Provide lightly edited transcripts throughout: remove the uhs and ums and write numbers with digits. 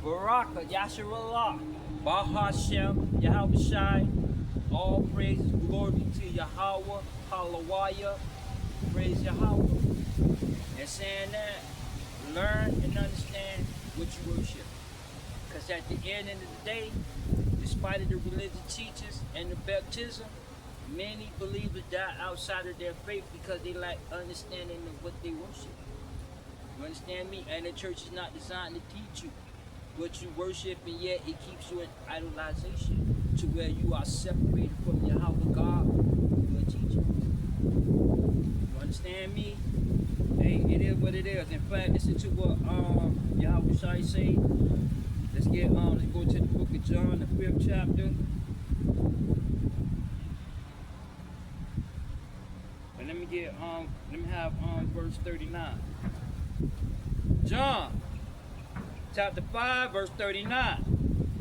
Baraka, Yasharallah, Bahashem, Yahweh Shai, all praises, glory to Yahweh, Halawaya, praise Yahweh. And saying that, learn and understand what you worship. Because at the end of the day, despite of the religious teachings and the baptism, many believers die outside of their faith because they lack understanding of what they worship. You understand me? And the church is not designed to teach you what you worship, and yet it keeps you in idolization to where you are separated from Yahweh God who will teach you. You understand me? Hey, it is what it is. In fact, listen to what Yahweh Shai say. Let's go to the book of John, the 5th chapter. And let me have verse 39. John chapter 5, verse 39.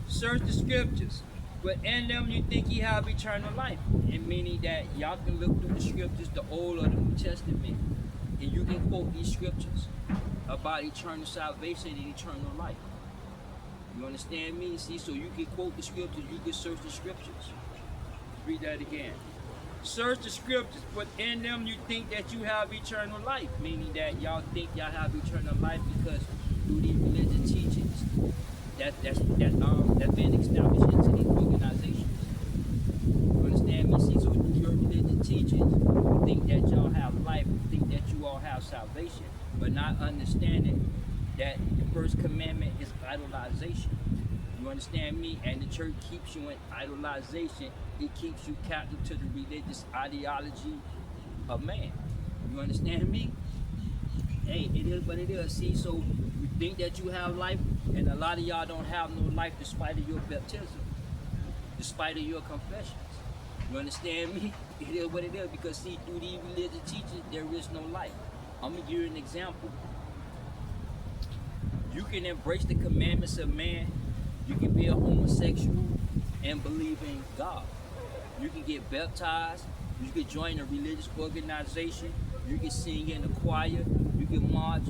Search the scriptures, but in them you think ye have eternal life. And meaning that y'all can look through the scriptures, the Old or the New Testament, and you can quote these scriptures about eternal salvation and eternal life. You understand me? See, so you can quote the scriptures, you can search the scriptures. Read that again. Search the scriptures, but in them you think that you have eternal life. Meaning that y'all think y'all have eternal life because through these religious teachings that's been established into these organizations. You understand me? See, so through your religious teachings, you think that y'all have life, you think that you all have salvation, but not understanding that the first commandment is idolization. You understand me? And the church keeps you in idolization. It keeps you captive to the religious ideology of man. You understand me? Hey, it is what it is. See, so you think that you have life, and a lot of y'all don't have no life despite of your baptism, despite of your confessions. You understand me? It is what it is, because see, through these religious teachings, there is no life. I'm gonna give you an example. You can embrace the commandments of man. You can be a homosexual and believe in God. You can get baptized. You can join a religious organization. You can sing in the choir. You can march.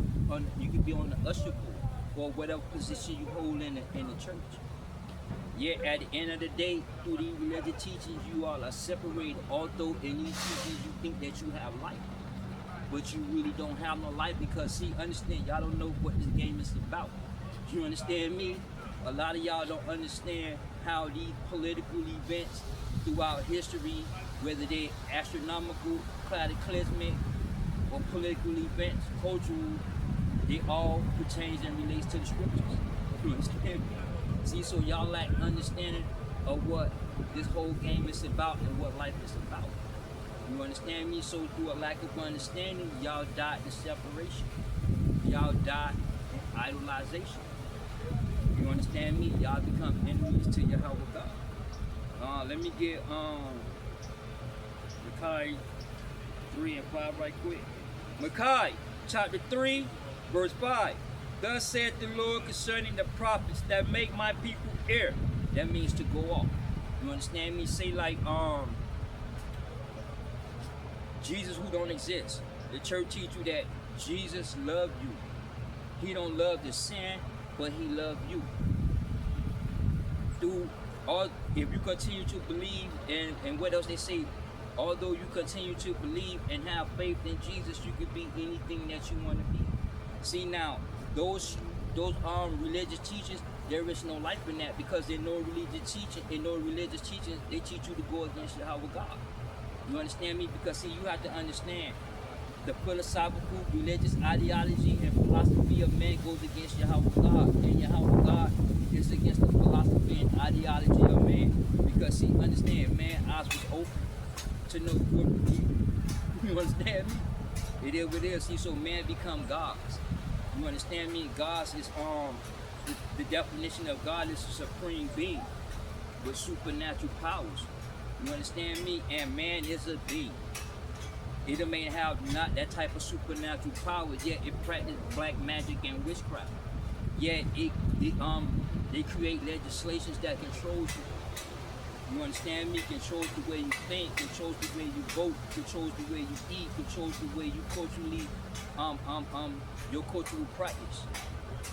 You can be on the usher board or whatever position you hold in the church. Yet at the end of the day, through these religious teachings, you all are separated. Although in these teachings you think that you have life, but you really don't have no life, because see, understand, y'all don't know what this game is about. You understand me? A lot of y'all don't understand how these political events throughout history, whether they're astronomical, cataclysmic, or political events, cultural, they all pertains and relates to the scriptures. You understand me? See, so y'all lack understanding of what this whole game is about and what life is about. You understand me? So through a lack of understanding, y'all die in separation. Y'all die in idolization. You understand me? Y'all become enemies to Yahweh God. Let me get Micaiah 3 and 5 right quick. Micaiah chapter 3, verse 5. Thus saith the Lord concerning the prophets that make my people err. That means to go off. You understand me? Say like Jesus who don't exist. The church teach you that Jesus loved you. He don't love the sin, but he loved you. If you continue to believe, and what else they say, although you continue to believe and have faith in Jesus, you can be anything that you want to be. See now, those religious teachings, there is no life in that, because in no religious teaching, they teach you to go against Yahweh God. You understand me? Because see, you have to understand, the philosophical, religious ideology and philosophy of man goes against Yahweh God, and Yahweh God is against the philosophy and ideology of man. Because see, understand, man's eyes was open to know good and evil. You understand me? It is what it is. See, so man become gods. You understand me? Gods is the definition of God is a supreme being with supernatural powers. You understand me? And man is a being. It may have not that type of supernatural power, yet it practices black magic and witchcraft. Yet they create legislations that controls you. You understand me? Controls the way you think, controls the way you vote, controls the way you eat, controls the way you culturally your cultural practice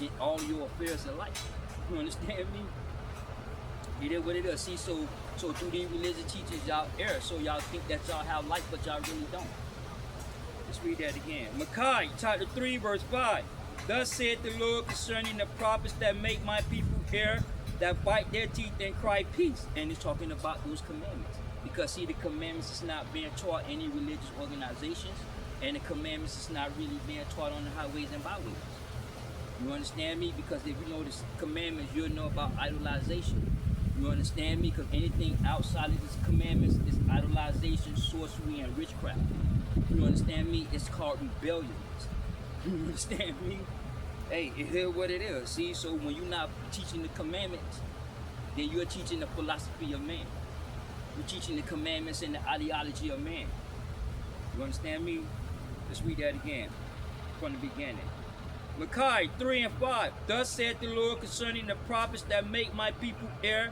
in all your affairs of life. You understand me? It is what it is. See, so through these religious teachers, y'all err. So y'all think that y'all have life, but y'all really don't. Let's read that again. Micaiah chapter 3, verse 5. Thus saith the Lord concerning the prophets that make my people err, that bite their teeth and cry peace. And it's talking about those commandments. Because see, the commandments is not being taught any religious organizations, and the commandments is not really being taught on the highways and byways. You understand me? Because if you know the commandments, you'll know about idolization. You understand me? Because anything outside of these commandments is idolization, sorcery, and witchcraft. You understand me? It's called rebellion. You understand me? Hey, it is what it is. See, so when you're not teaching the commandments, then you're teaching the philosophy of man. You're teaching the commandments and the ideology of man. You understand me? Let's read that again from the beginning. Micaiah 3 and 5. Thus saith the Lord concerning the prophets that make my people err,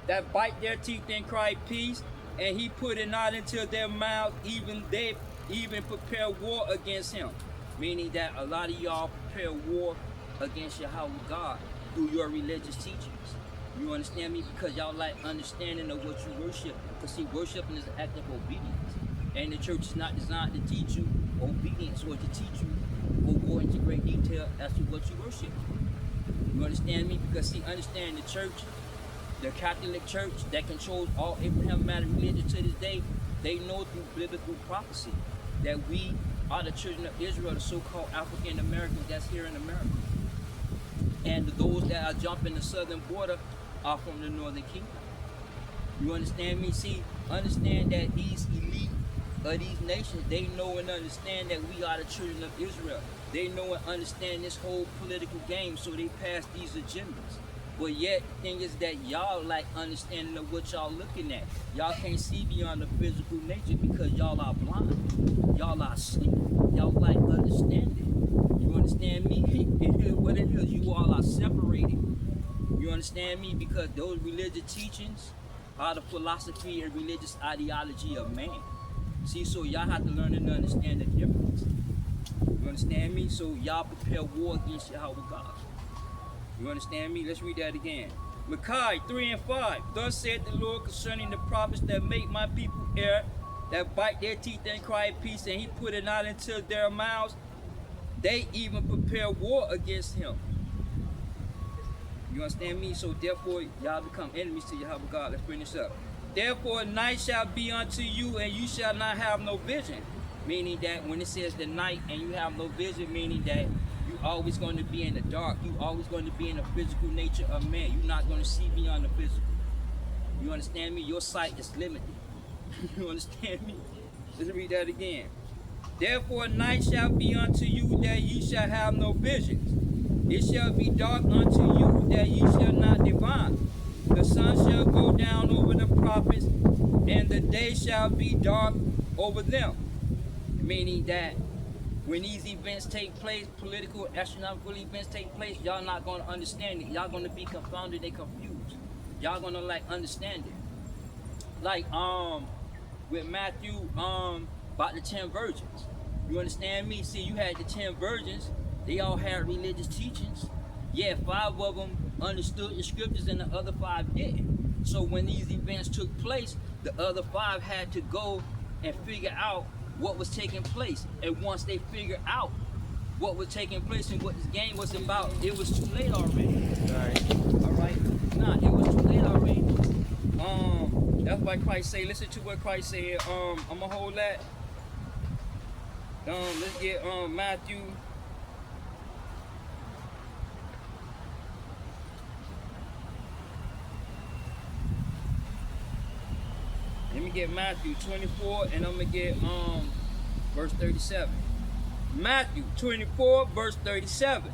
that bite their teeth and cry peace, and he put it not into their mouth, even they even prepare war against him. Meaning that a lot of y'all prepare war against Yahweh God through your religious teachings. You understand me? Because y'all like understanding of what you worship. Because see, worshiping is an act of obedience. And the church is not designed to teach you obedience or to teach you or go into great detail as to what you worship. You understand me? Because see, understand the church, the Catholic Church that controls all Abrahamic religion to this day, they know through biblical prophecy that we are the children of Israel, the so-called African Americans that's here in America. And those that are jumping the southern border are from the northern kingdom. You understand me? See, understand that these elite of these nations, they know and understand that we are the children of Israel. They know and understand this whole political game, so they pass these agendas. But yet, the thing is that y'all like understanding of what y'all looking at. Y'all can't see beyond the physical nature because y'all are blind. Y'all are asleep. Y'all like understanding. You understand me? It is what it is. You all are separated. You understand me? Because those religious teachings are the philosophy and religious ideology of man. See, so y'all have to learn and understand the difference. You understand me? So y'all prepare war against Yahweh God. You understand me? Let's read that again. Micaiah 3 and 5. Thus said the Lord concerning the prophets that make my people err, that bite their teeth and cry peace, and he put it not into their mouths. They even prepare war against him. You understand me? So therefore, y'all become enemies to Yahweh God. Let's bring this up. Therefore, night shall be unto you, and you shall not have no vision. Meaning that when it says the night and you have no vision, meaning that you always going to be in the dark. You always going to be in the physical nature of man. You're not going to see beyond the physical. You understand me? Your sight is limited. You understand me? Let's read that again. Therefore, night shall be unto you, that ye shall have no visions. It shall be dark unto you, that ye shall not divine. The sun shall go down over the prophets, and the day shall be dark over them. Meaning that when these events take place, political, astronomical events take place, y'all not going to understand it. Y'all going to be confounded and confused. Y'all going to like understand it. Like with Matthew about the 10 virgins. You understand me? See, you had the 10 virgins. They all had religious teachings. Yeah, 5 of them understood the scriptures and the other 5 didn't. So when these events took place, the other 5 had to go and figure out what was taking place. And once they figured out what was taking place and what this game was about, it was too late already. Alright? Nah, it was too late already. That's why Christ say, listen to what Christ said. I'm gonna hold that. Let's get Matthew. Let me get Matthew 24 and I'm gonna get verse 37. Matthew 24 verse 37.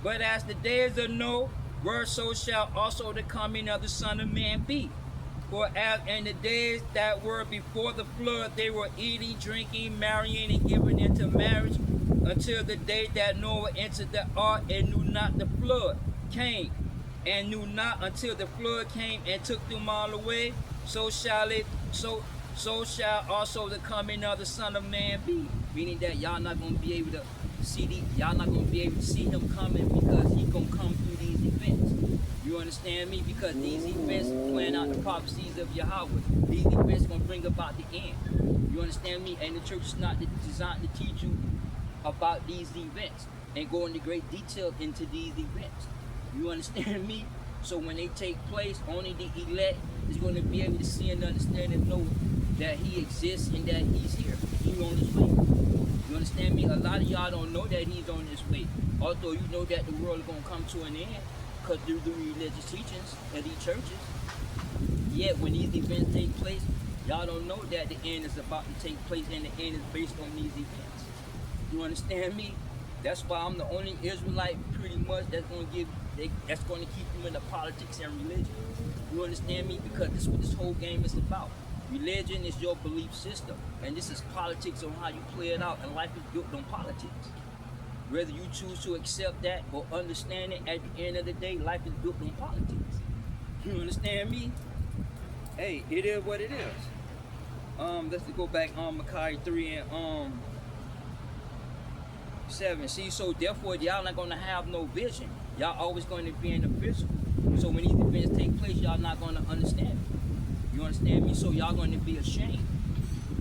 But as the days of Noah were, so shall also the coming of the Son of Man be. For as in the days that were before the flood, they were eating, drinking, marrying, and giving into marriage, until the day that Noah entered the ark and knew not the flood came, and knew not until the flood came and took them all away. So shall also the coming of the Son of Man be. Meaning that y'all not gonna be able to see y'all not gonna be able to see him coming because he's gonna come through these events. You understand me? Because these events plan out the prophecies of Yahweh. These events gonna bring about the end. You understand me? And the church is not designed to teach you about these events and go into great detail into these events. You understand me? So when they take place, only the elect is going to be able to see and understand and know that he exists and that he's here. He's on his way. You understand me? A lot of y'all don't know that he's on his way. Although you know that the world is going to come to an end because through the religious teachings of these churches. Yet when these events take place, y'all don't know that the end is about to take place and the end is based on these events. You understand me? That's why I'm the only Israelite pretty much that's going to that's going to keep you in the politics and religion. You understand me? Because this is what this whole game is about. Religion is your belief system, and this is politics on how you play it out, and life is built on politics. Whether you choose to accept that or understand it, at the end of the day, life is built on politics. You understand me? Hey, it is what it is. Let's go back on Micaiah 3 and 7. See, so therefore y'all not gonna have no vision. Y'all always going to be in the physical. So when these events take place, y'all not gonna understand it. You understand me? So y'all gonna be ashamed.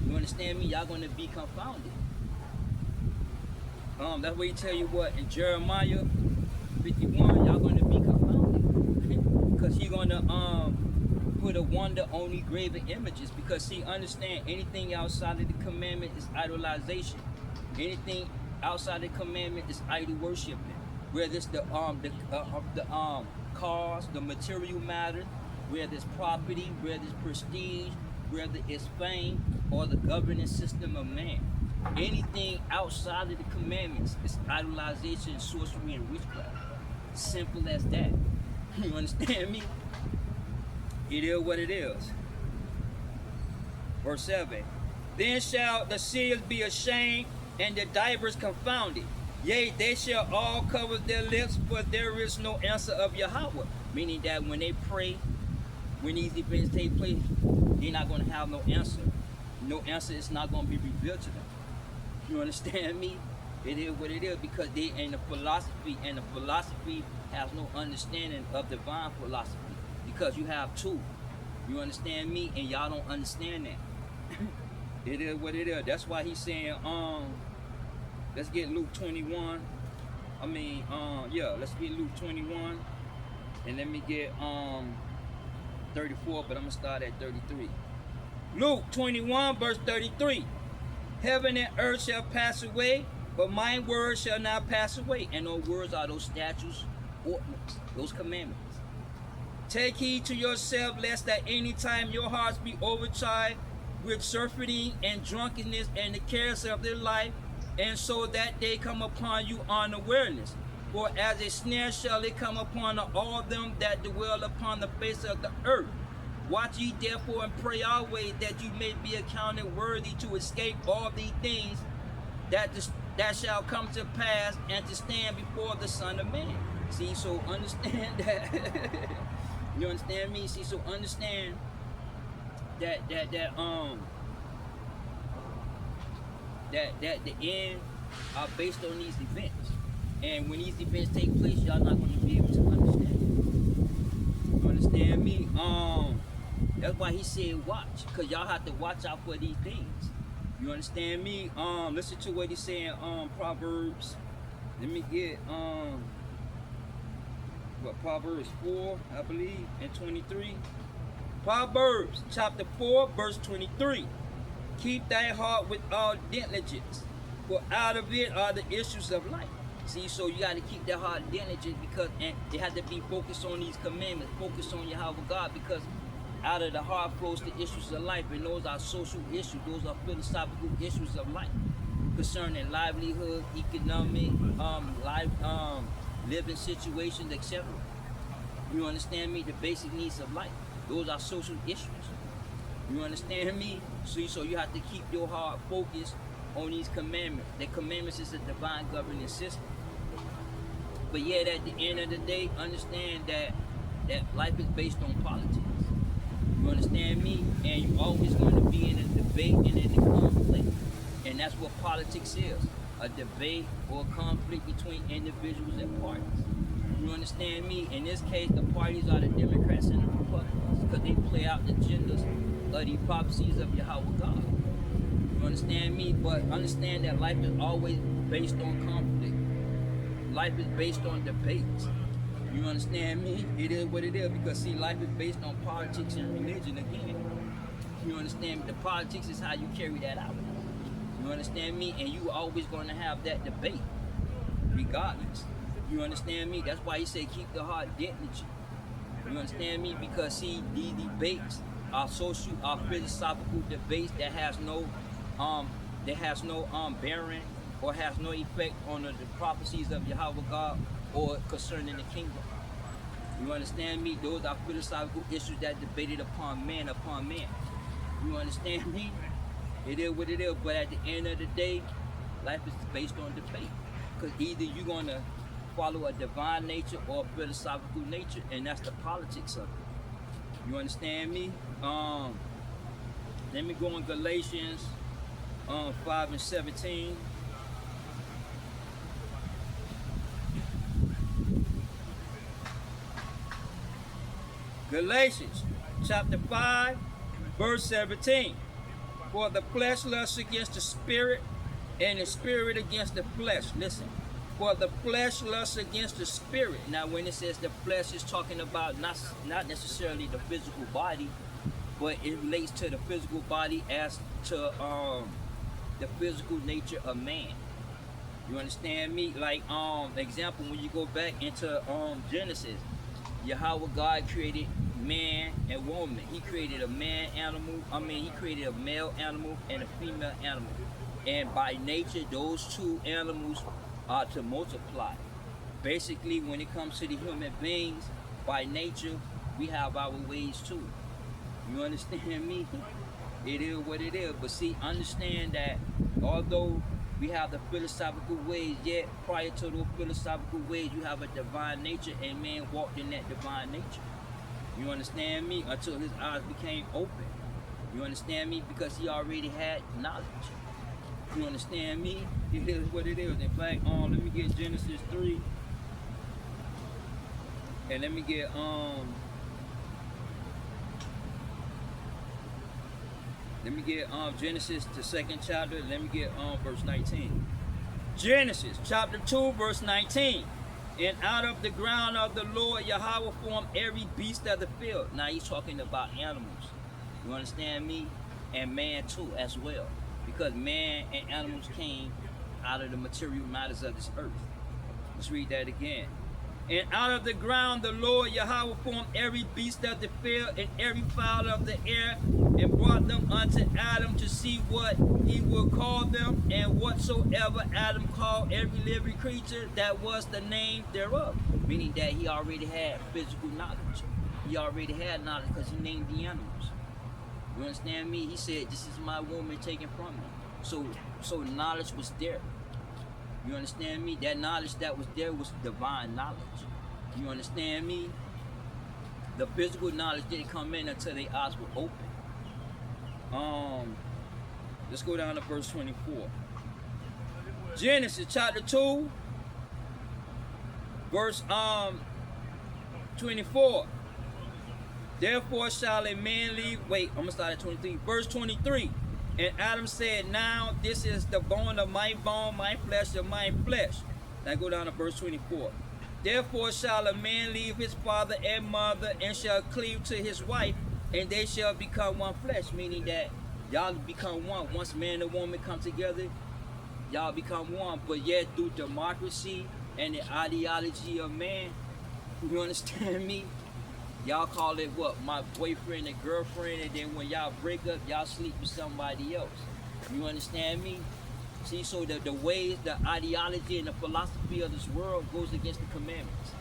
You understand me? Y'all gonna be confounded. That's why he tell you what in Jeremiah 51, y'all gonna be confounded. Because he gonna put a wonder on these graven images. Because see, understand, anything outside of the commandment is idolization. Anything outside the commandment is idol worshiping. Whether it's the cars, the material matter, whether it's property, whether it's prestige, whether it's fame, or the governing system of man. Anything outside of the commandments is idolization, sorcery, and witchcraft. Simple as that. You understand me? It is what it is. Verse 7. Then shall the seers be ashamed, and the divers confounded. Yea, they shall all cover their lips, for there is no answer of Yahweh. Meaning that when they pray, when these events take place, they're not going to have no answer. No answer is not going to be revealed to them. You understand me? It is what it is, because they in the philosophy, and the philosophy has no understanding of divine philosophy. Because you have two. You understand me? And y'all don't understand that. It is what it is. That's why he's saying, let's get Luke 21. Let's get Luke 21. And let me get 34, but I'm gonna start at 33. Luke 21, verse 33. Heaven and earth shall pass away, but my words shall not pass away. And those words are those statutes, ordinances, those commandments. Take heed to yourself, lest at any time your hearts be overcharged with surfeiting and drunkenness and the cares of their life, and so that they come upon you unawareness. For as a snare shall it come upon all them that dwell upon the face of the earth. Watch ye therefore and pray always, that you may be accounted worthy to escape all these things that shall come to pass, and to stand before the Son of Man. See, so understand that. You understand me? See, so understand that the end are based on these events. And when these events take place, y'all not going to be able to understand it. You understand me? That's why he said watch, because y'all have to watch out for these things. You understand me? Listen to what he's saying, Proverbs. Let me get Proverbs 4, I believe, and 23. Proverbs chapter 4, verse 23. Keep thy heart with all diligence, for out of it are the issues of life. See, so you got to keep that heart diligent, because and they have to be focused on these commandments, focused on Yahweh God, because out of the heart flows the issues of life, and those are social issues, those are philosophical issues of life, concerning livelihood, economic, living situations, etc. You understand me? The basic needs of life. Those are social issues. You understand me? So you have to keep your heart focused on these commandments. The commandments is a divine governing system. But yet at the end of the day, understand that life is based on politics. You understand me? And you're always going to be in a debate and in a conflict. And that's what politics is. A debate or a conflict between individuals and parties. You understand? understand me? In this case, the parties are the Democrats and the Republicans because they play out the agendas of the prophecies of Yahweh God. You understand me? But understand that life is always based on conflict. Life is based on debates. You understand me? It is what it is because see, life is based on politics and religion again. You understand me? The politics is how you carry that out. You understand me? And you always going to have that debate, regardless. You understand me? That's why he said keep the heart dead with you. You understand me? Because see, these debates are philosophical debates that has no bearing or has no effect on the prophecies of Yahweh God or concerning the kingdom. You understand me? Those are philosophical issues that debated upon man. You understand me? It is what it is, but at the end of the day, life is based on debate. Because either you're going to follow a divine nature or a philosophical nature, and that's the politics of it. You understand me? Let me go in Galatians 5 and 17. Galatians chapter 5, verse 17. For the flesh lusts against the spirit, and the spirit against the flesh. Listen. For the flesh lusts against the spirit. Now, when it says the flesh, is talking about not necessarily the physical body, but it relates to the physical body as to the physical nature of man. You understand me? Like example, when you go back into Genesis, Yahweh God created man and woman. He created a he created a male animal and a female animal. And by nature, those two animals are to multiply. Basically, when it comes to the human beings, by nature, we have our ways too. You understand me? It is what it is. But see, understand that although we have the philosophical ways, yet prior to those philosophical ways, you have a divine nature, and man walked in that divine nature. You understand me? Until his eyes became open. You understand me? Because he already had knowledge. You understand me? It is what it is. In fact, let me get Genesis 3. And let me get Genesis, the second chapter. Let me get verse 19. Genesis chapter 2, verse 19. And out of the ground of the Lord Yahweh formed every beast of the field. Now he's talking about animals. You understand me? And man too as well. Because man and animals came out of the material matters of this earth. Let's read that again. And out of the ground the Lord Yahweh formed every beast of the field and every fowl of the air, and brought them unto Adam to see what he would call them. And whatsoever Adam called every living creature, that was the name thereof. Meaning that he already had physical knowledge. He already had knowledge because he named the animals. You understand me? He said, this is my woman taken from me. So knowledge was there. You understand me? That knowledge that was there was divine knowledge. You understand me? The physical knowledge didn't come in until their eyes were open. Let's go down to verse 24. Genesis chapter 2, verse 24. Therefore shall a man leave. Wait, I'm gonna start at 23. Verse 23. And Adam said, now this is the bone of my bone, my flesh of my flesh. Now go down to verse 24. Therefore shall a man leave his father and mother, and shall cleave to his wife, and they shall become one flesh. Meaning that y'all become one. Once man and woman come together, y'all become one. But yet through democracy and the ideology of man, you understand me? Y'all call it what? My boyfriend and girlfriend, and then when y'all break up, y'all sleep with somebody else. You understand me? See, so the ways, the ideology, and the philosophy of this world goes against the commandments.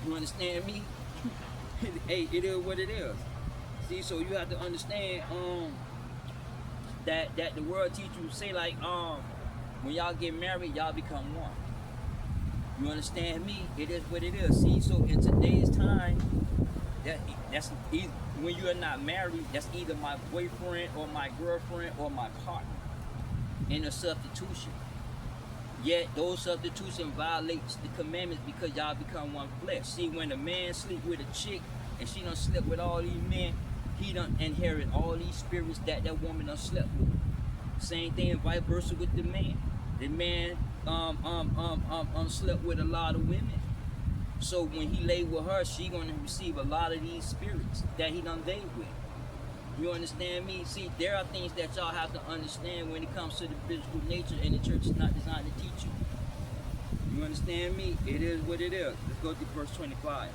You understand me? Hey, it is what it is. See, so you have to understand that the world teach you, say like when y'all get married, y'all become one. You understand me? It is what it is. See, so in today's time, that's either, when you are not married, that's either my boyfriend or my girlfriend or my partner in a substitution. Yet those substitution violates the commandments because y'all become one flesh. See, when a man sleep with a chick and she done slept with all these men, he done inherit all these spirits that that woman done slept with. Same thing, vice versa with the man. The man slept with a lot of women. So when he lay with her, she gonna receive a lot of these spirits that he done laid with. You understand me? See, there are things that y'all have to understand when it comes to the physical nature, and the church is not designed to teach you. You understand me? It is what it is. Let's go to verse 25.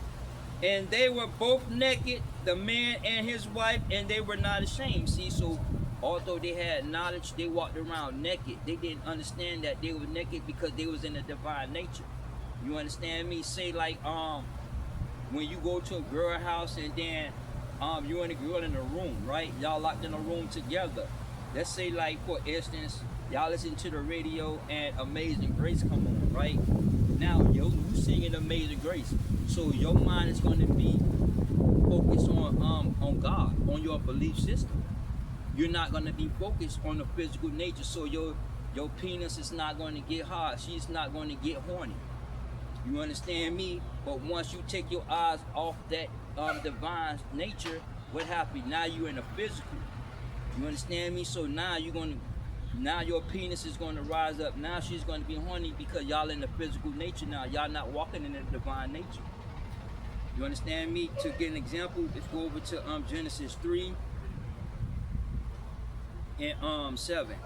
And they were both naked, the man and his wife, and they were not ashamed. See, so although they had knowledge, they walked around naked. They didn't understand that they were naked because they was in the divine nature. You understand me? Say like when you go to a girl house and then you and a girl in a room, right? Y'all locked in a room together. Let's say like for instance, y'all listen to the radio and Amazing Grace come on, right? Now you singing Amazing Grace, so your mind is going to be focused on God, on your belief system. You're not going to be focused on the physical nature, so your penis is not going to get hard. She's not going to get horny. You understand me? But once you take your eyes off that divine nature, what happens? Now you're in the physical. You understand me? So now now your penis is going to rise up. Now she's going to be horny because y'all in the physical nature now. Y'all not walking in the divine nature. You understand me? To get an example, let's go over to Genesis 3 and 7.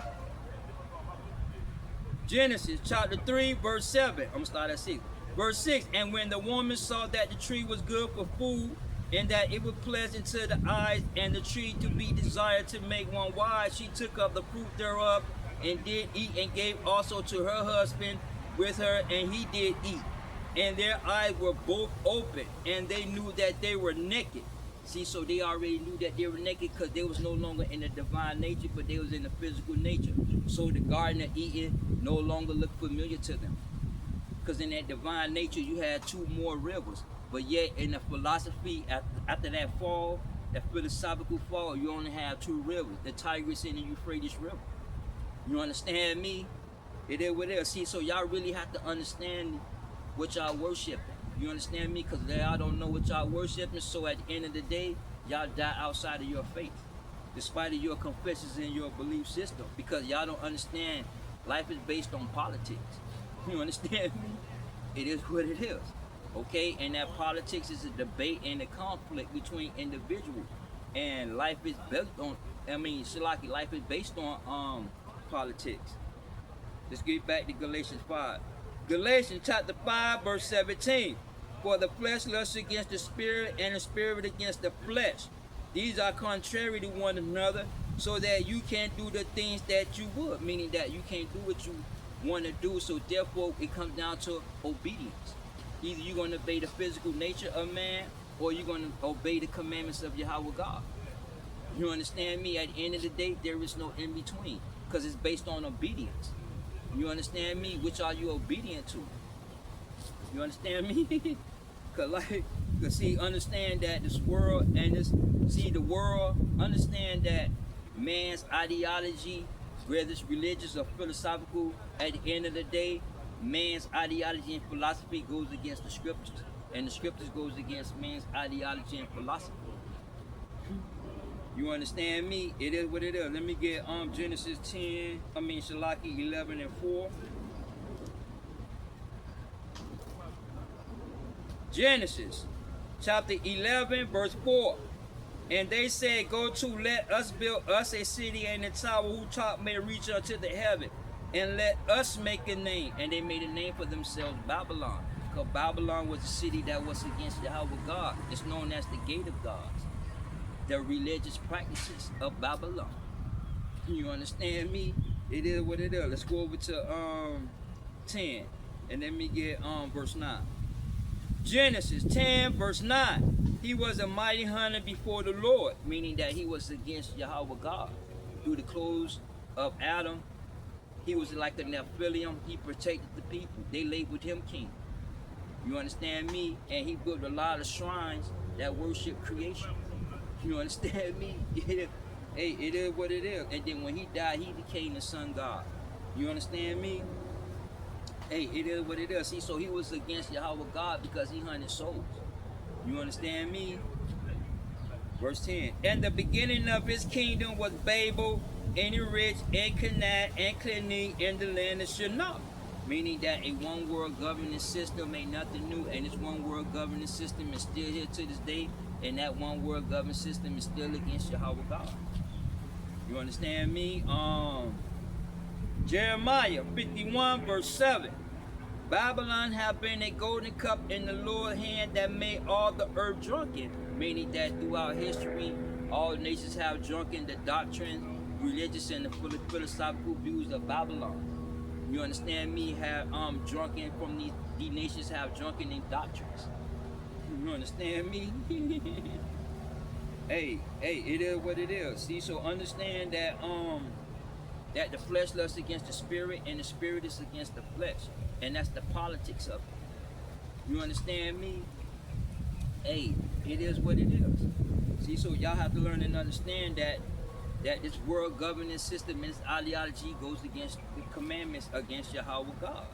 Genesis chapter 3, verse 7. I'm going to start at 6. Verse 6, and when the woman saw that the tree was good for food, and that it was pleasant to the eyes, and the tree to be desired to make one wise, she took of the fruit thereof, and did eat, and gave also to her husband with her, and he did eat. And their eyes were both open, and they knew that they were naked. See, so they already knew that they were naked because they was no longer in the divine nature, but they was in the physical nature. So the Garden of Eden no longer looked familiar to them. Because in that divine nature, you had two more rivers. But yet, in the philosophy, after that fall, that philosophical fall, you only have two rivers, the Tigris and the Euphrates River. You understand me? It is what it is. See, so y'all really have to understand what y'all worshiping. You understand me? Because y'all don't know what y'all worshiping, so at the end of the day, y'all die outside of your faith. Despite of your confessions and your belief system. Because y'all don't understand life is based on politics. You understand me? It is what it is. Okay? And that politics is a debate and a conflict between individuals. And life is based on, Shalaki, life is based on politics. Let's get back to Galatians 5. Galatians chapter 5, verse 17. For the flesh lusts against the spirit, and the spirit against the flesh. These are contrary to one another, so that you can't do the things that you would. Meaning that you can't do what you want to do, so therefore it comes down to obedience. Either you're going to obey the physical nature of man, or you're going to obey the commandments of Yahweh God. You understand me? At the end of the day, there is no in between, because it's based on obedience. You understand me? Which are you obedient to? You understand me? Cause see, understand that this world and the world, understand that man's ideology, whether it's religious or philosophical, at the end of the day, man's ideology and philosophy goes against the scriptures. And the scriptures goes against man's ideology and philosophy. You understand me? It is what it is. Let me get Genesis 11 and 4. Genesis chapter 11, verse 4. And they said, go to, let us build us a city and a tower whose top may reach unto the heaven, and let us make a name. And they made a name for themselves, Babylon. Because Babylon was a city that was against Yahweh God. It's known as the gate of gods. The religious practices of Babylon. You understand me? It is what it is. Let's go over to 10. And let me get verse 9. Genesis 10, verse 9. He was a mighty hunter before the Lord, meaning that he was against Yahweh God. Through the clothes of Adam, he was like a Nephilim. He protected the people. They labeled him king. You understand me? And he built a lot of shrines that worship creation. You understand me? Hey, it is what it is. And then when he died, he became the sun god. You understand me? Hey, it is what it is. See, so he was against Yahweh God because he hunted souls. You understand me? Verse 10. And the beginning of his kingdom was Babel, Rich, and Canaan, and Clini in the land of Shinar. Meaning that a one world governance system ain't nothing new, and this one world governance system is still here to this day, and that one world governance system is still against Yahweh God. You understand me? Jeremiah 51 verse 7. Babylon have been a golden cup in the Lord's hand that made all the earth drunken. Meaning that throughout history, all nations have drunken the doctrines, religious and the philosophical views of Babylon. You understand me? Have drunken from these nations have drunken in doctrines. You understand me? hey, it is what it is. See, so understand that that the flesh lusts against the spirit and the spirit is against the flesh. And that's the politics of it. You understand me? Hey, it is what it is. See, so y'all have to learn and understand that this world governance system and this ideology goes against the commandments against Yahweh God.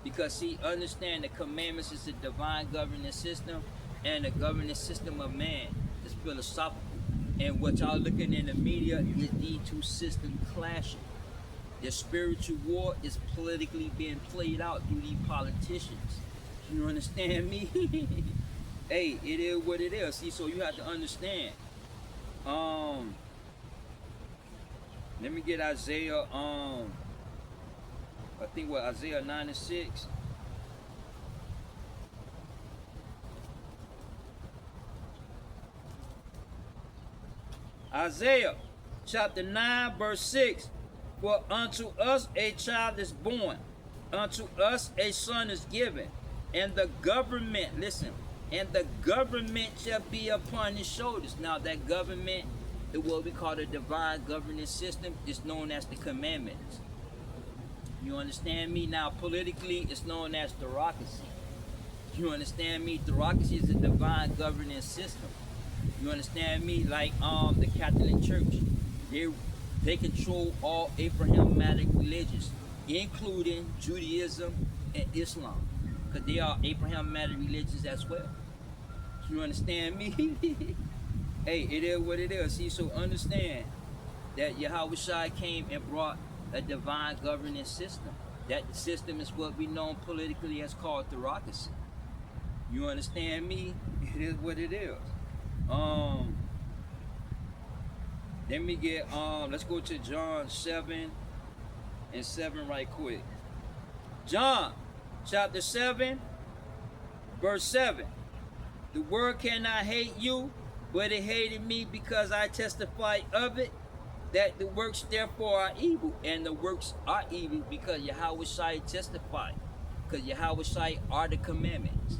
Because see, understand the commandments is the divine governance system and the governance system of man is philosophical. And what y'all looking in the media is these two systems clashing. The spiritual war is politically being played out through these politicians. You understand me? Hey, it is what it is. See, so you have to understand. Let me get Isaiah, I think what, Isaiah 9 and 6. Isaiah chapter 9 verse 6. For unto us a child is born, unto us a son is given, and the government, listen, and the government shall be upon his shoulders. Now that government, what we call the divine governance system, is known as the commandments. You understand me? Now politically, it's known as theocracy. You understand me? Theocracy is a divine governance system. You understand me? Like the Catholic Church, they control all Abrahamic religions, including Judaism and Islam, because they are Abrahamic religions as well. You understand me? Hey, it is what it is. See, so understand that Yahweh Shai came and brought a divine governance system. That system is what we know politically as called theocracy. You understand me? It is what it is. Let me get let's go to John 7 and 7 right quick. John chapter 7 verse 7. The world cannot hate you, but it hated me because I testify of it, that the works therefore are evil, and the works are evil because Yahweh Shai testified, because Yahweh Shai are the commandments.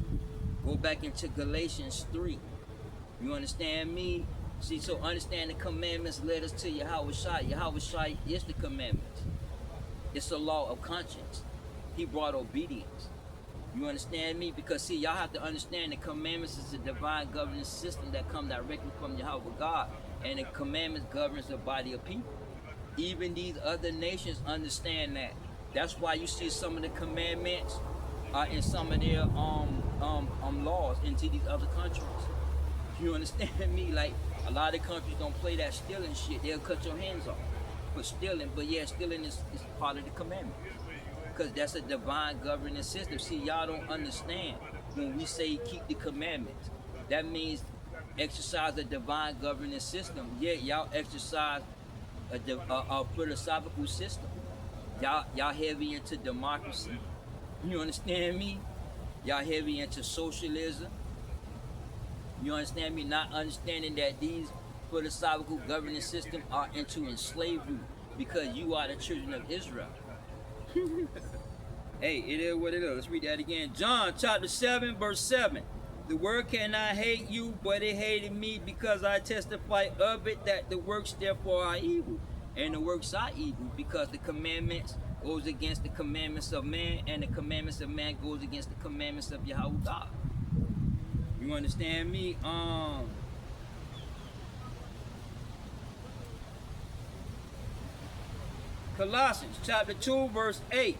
Go back into Galatians 3. You understand me? See, so understand the commandments led us to Yahweh Shai. Yahweh Shai is the commandments. It's a law of conscience. He brought obedience. You understand me? Because see, y'all have to understand the commandments is a divine governance system that comes directly from Yahweh God. And the commandments governs the body of people. Even these other nations understand that. That's why you see some of the commandments are in some of their laws into these other countries. You understand me? Like, a lot of countries don't play that stealing shit. They'll cut your hands off for stealing. But yeah, stealing is part of the commandment. Because that's a divine governance system. See, y'all don't understand when we say keep the commandments. That means exercise a divine governance system. Yeah, y'all exercise a philosophical system. Y'all heavy into democracy. You understand me? Y'all heavy into socialism. You understand me? Not understanding that these philosophical governance systems are into enslavement because you are the children of Israel. Hey, it is what it is. Let's read that again. John chapter 7 verse 7. The world cannot hate you, but it hated me because I testify of it, that the works therefore are evil. And the works are evil because the commandments goes against the commandments of man, and the commandments of man goes against the commandments of Yahweh God. You understand me? Colossians chapter 2 verse 8.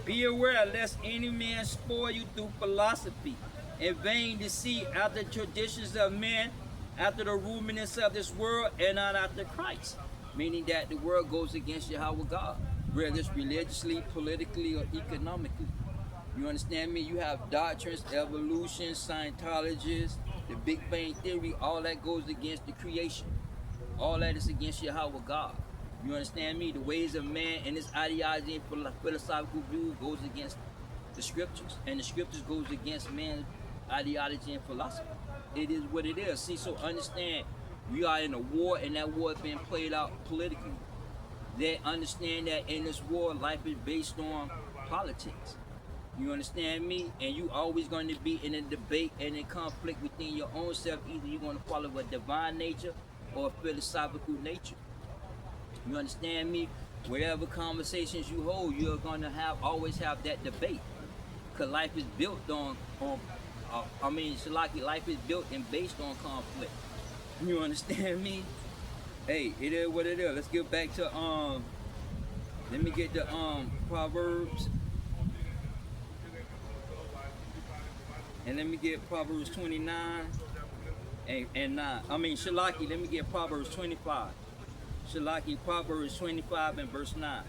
Be aware lest any man spoil you through philosophy and vain deceit after traditions of men, after the rudiments of this world, and not after Christ. Meaning that the world goes against Yahweh God, whether it's religiously, politically, or economically. You understand me? You have doctrines, evolution, Scientologists, the Big Bang Theory, all that goes against the creation. All that is against Yahweh God. You understand me? The ways of man and his ideology and philosophical view goes against the scriptures. And the scriptures goes against man's ideology and philosophy. It is what it is. See, so understand, we are in a war, and that war is being played out politically. They understand that in this war, life is based on politics. You understand me? And you always going to be in a debate and in conflict within your own self. Either you're going to follow a divine nature or a philosophical nature. You understand me? Whatever conversations you hold, you're going to always have that debate. Because life is built Shalaki, life is built and based on conflict. You understand me? Hey, it is what it is. Let's get back to let me get the Proverbs. And let me get Proverbs 29 and 9. Shalaki, let me get Proverbs 25. Shalaki, Proverbs 25 and verse 9.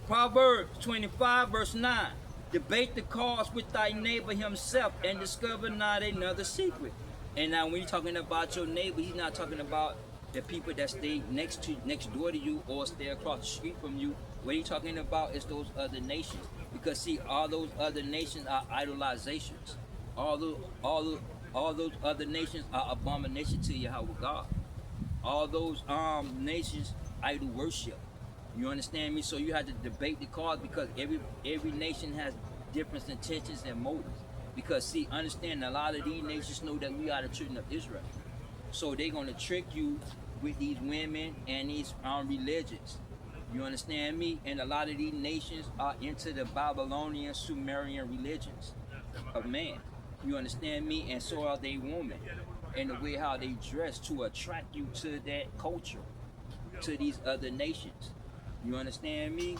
Proverbs 25 verse 9. Debate the cause with thy neighbor himself and discover not another secret. And now when you're talking about your neighbor, he's not talking about the people that stay next door to you or stay across the street from you. What he's talking about is those other nations. Because see, all those other nations are idolizations. All those other nations are abomination to Yahweh God. All those nations idol worship. You understand me? So you have to debate the cause, because every nation has different intentions and motives. Because see, understand, a lot of these nations know that we are the children of Israel. So they're going to trick you with these women and these religions. You understand me? And a lot of these nations are into the Babylonian, Sumerian religions of man. You understand me? And so are they women. And the way how they dress to attract you to that culture, to these other nations. You understand me?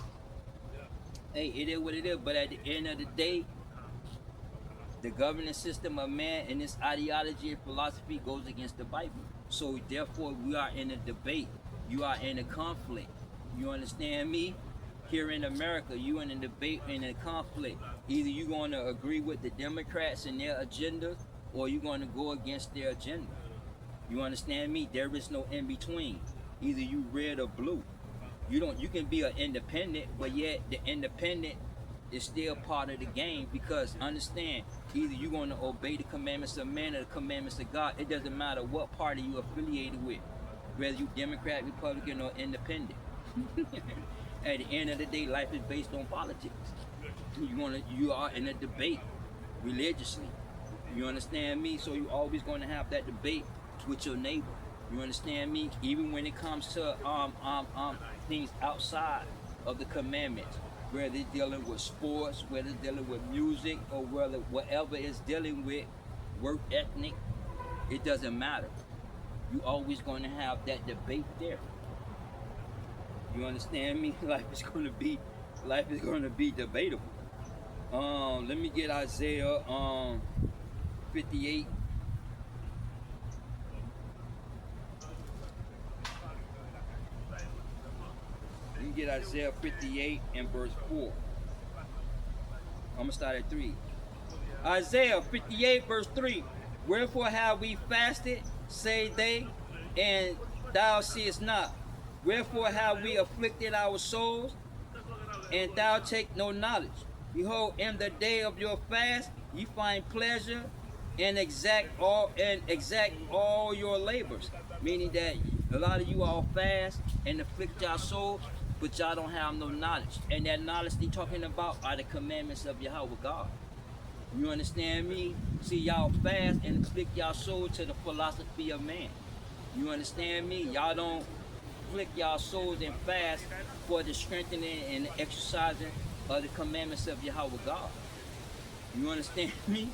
Hey, it is what it is. But at the end of the day, the governing system of man and this ideology and philosophy goes against the Bible. So therefore, we are in a debate. You are in a conflict. You understand me? Here in America, you in a debate and a conflict. Either you're going to agree with the Democrats and their agenda, or you're going to go against their agenda. You understand me? There is no in between. Either you red or blue. You can be an independent, but yet the independent is still part of the game, because understand, either you're going to obey the commandments of man or the commandments of God. It doesn't matter what party you're affiliated with, whether you Democrat, Republican, or independent. At the end of the day, life is based on politics. You are in a debate religiously. You understand me? So you're always going to have that debate with your neighbor. You understand me? Even when it comes to things outside of the commandments, whether it's dealing with sports, whether it's dealing with music, or whatever it's dealing with, work ethnic, it doesn't matter. You're always going to have that debate there. You understand me? Life is going to be debatable. Let me get Isaiah 58. Let me get Isaiah 58 and verse 4. I'm going to start at 3. Isaiah 58 verse 3. Wherefore have we fasted, say they, and thou seest not? Wherefore have we afflicted our souls, and thou take no knowledge? Behold, in the day of your fast ye find pleasure, and exact all your labors. Meaning that a lot of you all fast and afflict your soul, but y'all don't have no knowledge. And that knowledge they talking about are the commandments of Yahweh God. You understand me? See, y'all fast and afflict y'all soul to the philosophy of man. You understand me? Y'all don't afflict y'all souls and fast for the strengthening and the exercising of the commandments of Yahweh God. You understand me?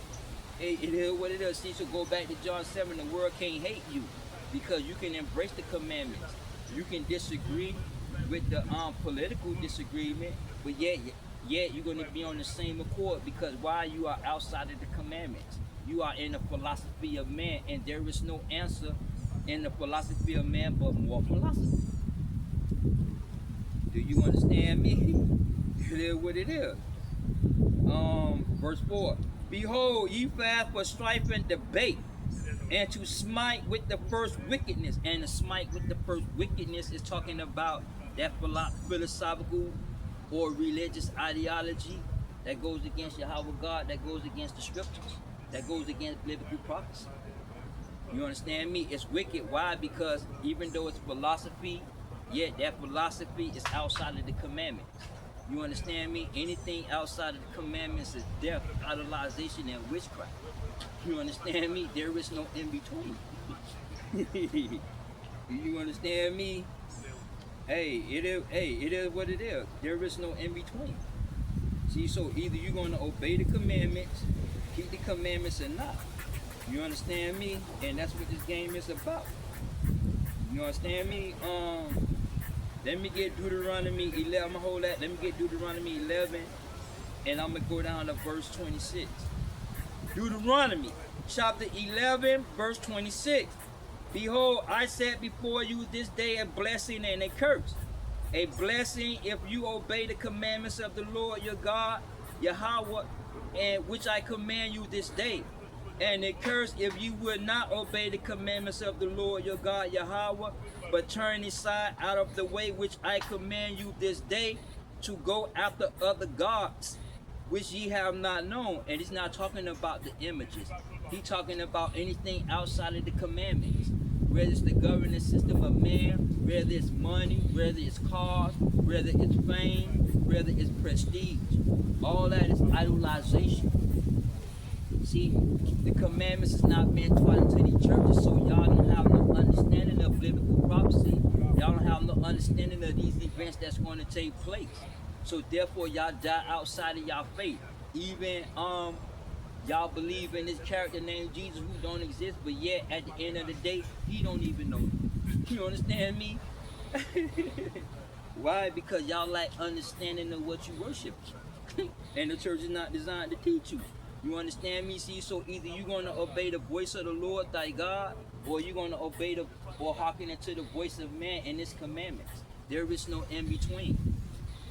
It is what it is. See, so go back to John 7, the world can't hate you, because you can embrace the commandments. You can disagree with the political disagreement, but yet yet you're going to be on the same accord, because why? You are outside of the commandments. You are in the philosophy of man, and there is no answer in the philosophy of man but more philosophy. Do you understand me? It is what it is. Verse 4. Behold, ye fast for strife and debate, and to smite with the first wickedness. And to smite with the first wickedness is talking about that philosophical or religious ideology that goes against Yahweh God, that goes against the scriptures, that goes against biblical prophecy. You understand me? It's wicked. Why? Because even though it's philosophy, yet that philosophy is outside of the commandments. You understand me? Anything outside of the commandments is death, idolization, and witchcraft. You understand me? There is no in between. You understand me? It is what it is. There is no in between. See, so either you're gonna obey the commandments, keep the commandments, or not. You understand me? And that's what this game is about. You understand me? Let me get Deuteronomy 11. I'm gonna hold that. Let me get Deuteronomy 11, and I'm gonna go down to verse 26. Deuteronomy chapter 11, verse 26. Behold, I set before you this day a blessing and a curse. A blessing if you obey the commandments of the Lord your God, Yahweh, and which I command you this day. And a curse if you would not obey the commandments of the Lord your God, Yahweh, but turn aside out of the way which I command you this day, to go after other gods, which ye have not known. And he's not talking about the images. He's talking about anything outside of the commandments. Whether it's the governing system of man, whether it's money, whether it's cars, whether it's fame, whether it's prestige. All that is idolization. See, the commandments is not being taught into the churches, so y'all don't have no understanding of biblical prophecy. Y'all don't have no understanding of these events that's going to take place. So therefore, y'all die outside of y'all faith. Even y'all believe in this character named Jesus who don't exist, but yet at the end of the day, he don't even know. You understand me? Why? Because y'all lack understanding of what you worship. And the church is not designed to teach you. You understand me? See, so either you're going to obey the voice of the Lord thy God, or you're going to obey or hearken into the voice of man and his commandments. There is no in between.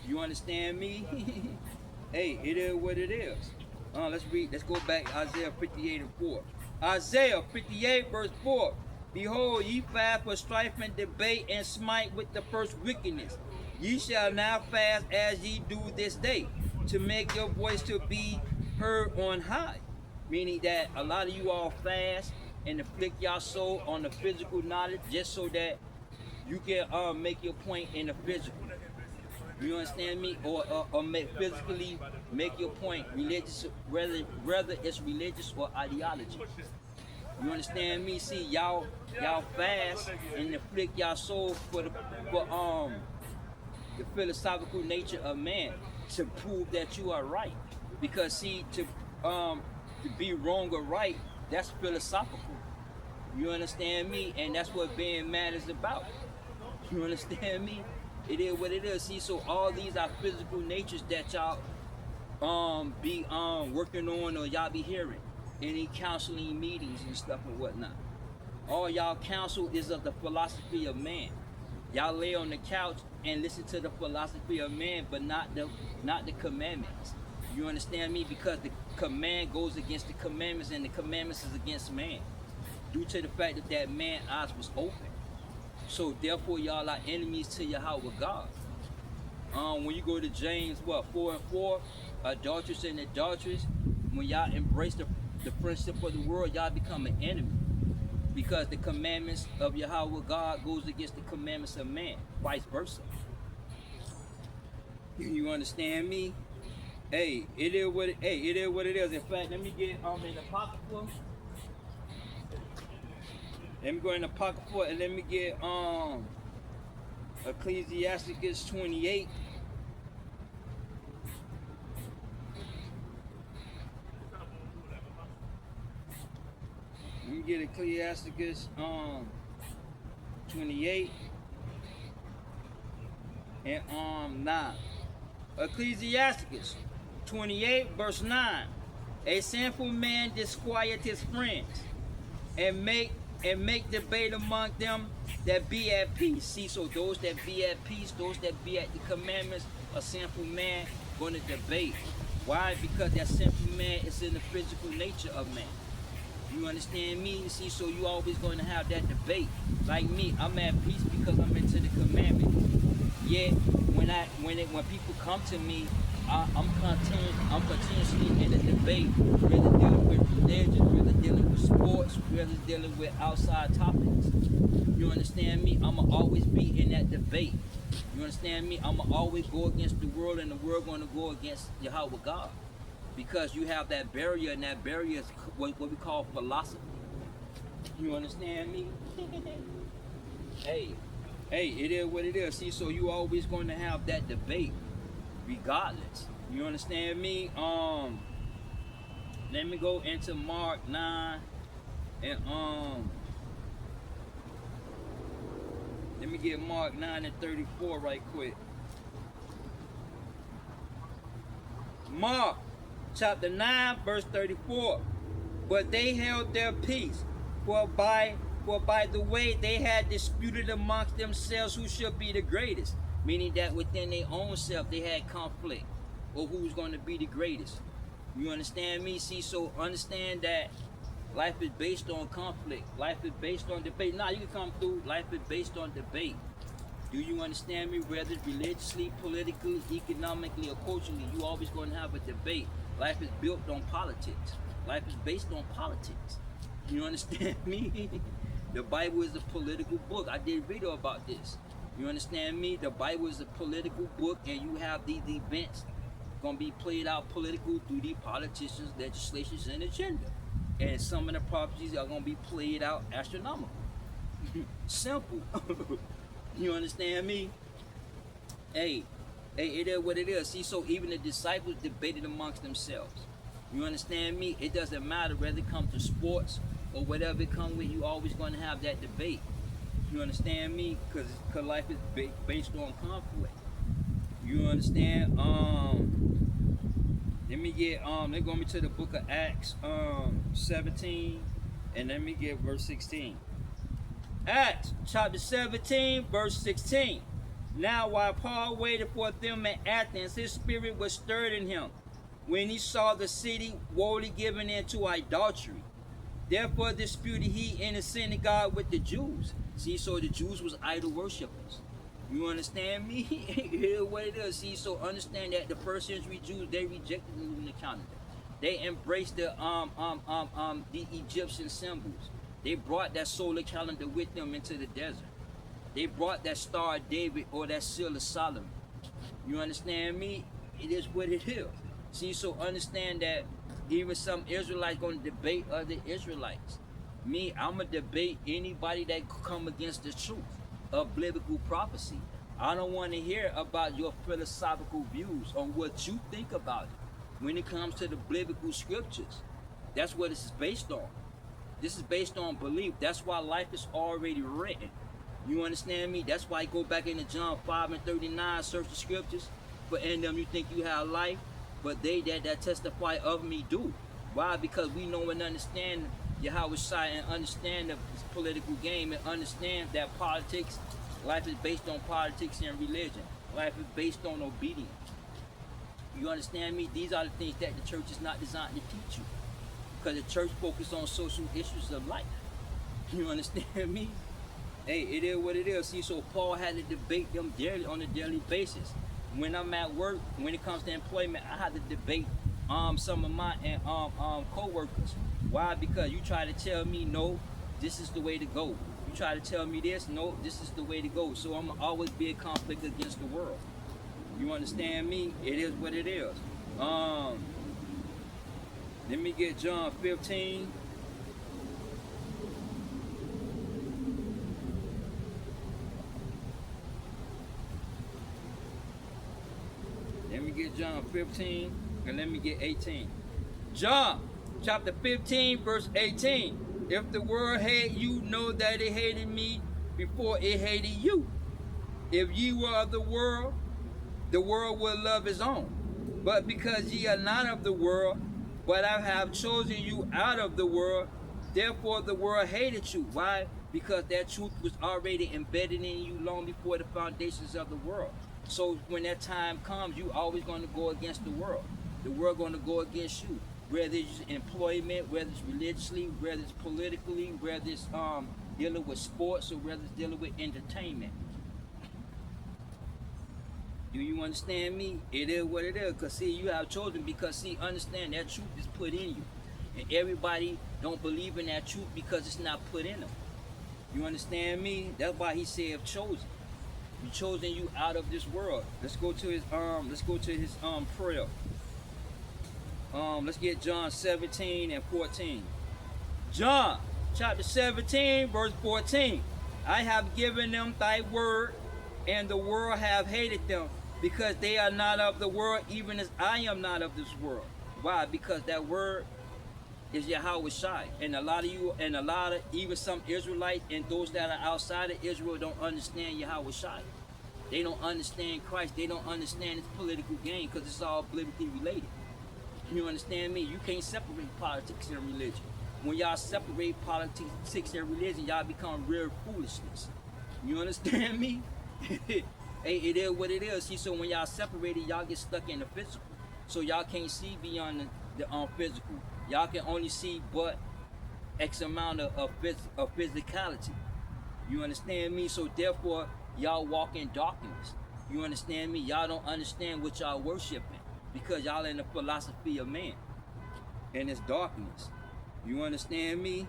You understand me? Hey, it is what it is. Let's read. Let's go back to Isaiah 58 and 4. Isaiah 58 verse 4. Behold, ye fast for strife and debate, and smite with the first wickedness. Ye shall now fast as ye do this day, to make your voice to be heard on high. Meaning that a lot of you all fast and afflict your soul on the physical knowledge, just so that you can make your point in the physical. You understand me? Or physically make your point religious, whether it's religious or ideology. You understand me? See, y'all fast and afflict y'all soul for the philosophical nature of man, to prove that you are right. Because see, to be wrong or right, that's philosophical. You understand me? And that's what being mad is about. You understand me? It is what it is. See, so all these are physical natures that y'all be working on, or y'all be hearing any counseling meetings and stuff and whatnot. All y'all counsel is of the philosophy of man. Y'all lay on the couch and listen to the philosophy of man, but not the commandments. You understand me? Because the command goes against the commandments, and the commandments is against man, due to the fact that man's eyes was open. So therefore, y'all are enemies to Yahweh God. When you go to James 4 and 4, adulterers and adulteresses, when y'all embrace the friendship of the world, y'all become an enemy. Because the commandments of Yahweh God goes against the commandments of man, vice versa. You understand me? Hey, it is what it is. In fact, let me get in the apocrypha. Let me go in the apocrypha and let me get Ecclesiasticus 28. Let me get Ecclesiasticus 28 and 9. Ecclesiasticus 28 verse 9. A sinful man disquiet his friends and make debate among them that be at peace. See, so those that be at peace, those that be at the commandments, a sinful man going to debate. Why? Because that sinful man is in the physical nature of man. You understand me? See, so you always going to have that debate. Like me, I'm at peace because I'm into the commandment. Yet when people come to me, I'm continuously in a debate, whether dealing with religion, whether dealing with sports, whether dealing with outside topics. You understand me? I'ma always be in that debate. You understand me? I'ma always go against the world, and the world gonna go against Yahweh God. Because you have that barrier, and that barrier is what we call philosophy. You understand me? Hey, it is what it is. See, so you always going to have that debate, regardless. You understand me? Let me go into Mark 9 and let me get Mark 9 and 34 right quick. Mark chapter 9 verse 34. But they held their peace, for by the way they had disputed amongst themselves who should be the greatest. Meaning that within their own self they had conflict, or who's going to be the greatest. You understand me? See, so understand that life is based on conflict. Life is based on debate. Nah, you can come through. Life is based on debate. Do you understand me? Whether religiously, politically, economically, or culturally, you always going to have a debate. Life is built on politics. Life is based on politics. You understand me? The Bible is a political book. I did a video about this. You understand me? The Bible is a political book, and you have these events going to be played out political through the politicians, legislations, and agenda. And some of the prophecies are going to be played out astronomical. Simple. You understand me? Hey, it is what it is. See, so even the disciples debated amongst themselves. You understand me? It doesn't matter whether it comes to sports or whatever it comes with, you always going to have that debate. You understand me? Because life is based on conflict. You understand? Let me get let go me to the book of Acts 17, and let me get verse 16. Acts chapter 17 verse 16. Now while Paul waited for them at Athens, his spirit was stirred in him when he saw the city wholly given into idolatry. Therefore disputed he in the synagogue with the Jews. See, so the Jews was idol worshippers. You understand me? Here's what it is. See, so understand that the first century Jews, they rejected the lunar calendar. They embraced the Egyptian symbols. They brought that solar calendar with them into the desert. They brought that Star of David or that Seal of Solomon. You understand me? It is what it is. See, so understand that even some Israelites going to debate other Israelites. Me, I'm going to debate anybody that come against the truth of biblical prophecy. I don't want to hear about your philosophical views on what you think about it. When it comes to the biblical scriptures, that's what it's based on. This is based on belief. That's why life is already written. You understand me? That's why I go back into John 5 and 39, search the scriptures. For in them you think you have life, but they that testify of me do. Why? Because we know and understand Yahweh Shai and understand the political game and understand that politics, life is based on politics and religion. Life is based on obedience. You understand me? These are the things that the church is not designed to teach you. Because the church focuses on social issues of life. You understand me? Hey, it is what it is. See, so Paul had to debate them daily on a daily basis. When I'm at work, when it comes to employment, I had to debate some of my co-workers. Why? Because you try to tell me, no, this is the way to go. You try to tell me this, no, this is the way to go. So I'm going to always be in conflict against the world. You understand me? It is what it is. Let me get John 15. Let me get John 15, and let me get 18. John chapter 15, verse 18. If the world hate you, know that it hated me before it hated you. If ye were of the world, the world will love his own. But because ye are not of the world, but I have chosen you out of the world, therefore the world hated you. Why? Because that truth was already embedded in you long before the foundations of the world. So when that time comes, you always going to go against the world. The world going to go against you. Whether it's employment, whether it's religiously, whether it's politically, whether it's dealing with sports, or whether it's dealing with entertainment. Do you understand me? It is what it is. Because see, you have chosen, because see, understand that truth is put in you. And everybody don't believe in that truth because it's not put in them. You understand me? That's why he said chosen. He chosen you out of this world. Let's go to his prayer. Let's get John 17 and 14. John chapter 17, verse 14. I have given them thy word, and the world have hated them, because they are not of the world, even as I am not of this world. Why? Because that word is Yahweh Shai. And a lot of you, and a lot of even some Israelites and those that are outside of Israel don't understand Yahweh Shai. They don't understand Christ. They don't understand this political game, because it's all politically related. You understand me? You can't separate politics and religion. When y'all separate politics and religion, y'all become real foolishness. You understand me? Hey, it is what it is. See, so when y'all separated, y'all get stuck in the physical. So y'all can't see beyond the physical. Y'all can only see but X amount of physicality. You understand me? So therefore, y'all walk in darkness. You understand me? Y'all don't understand what y'all worshiping, because y'all in the philosophy of man. And it's darkness. You understand me?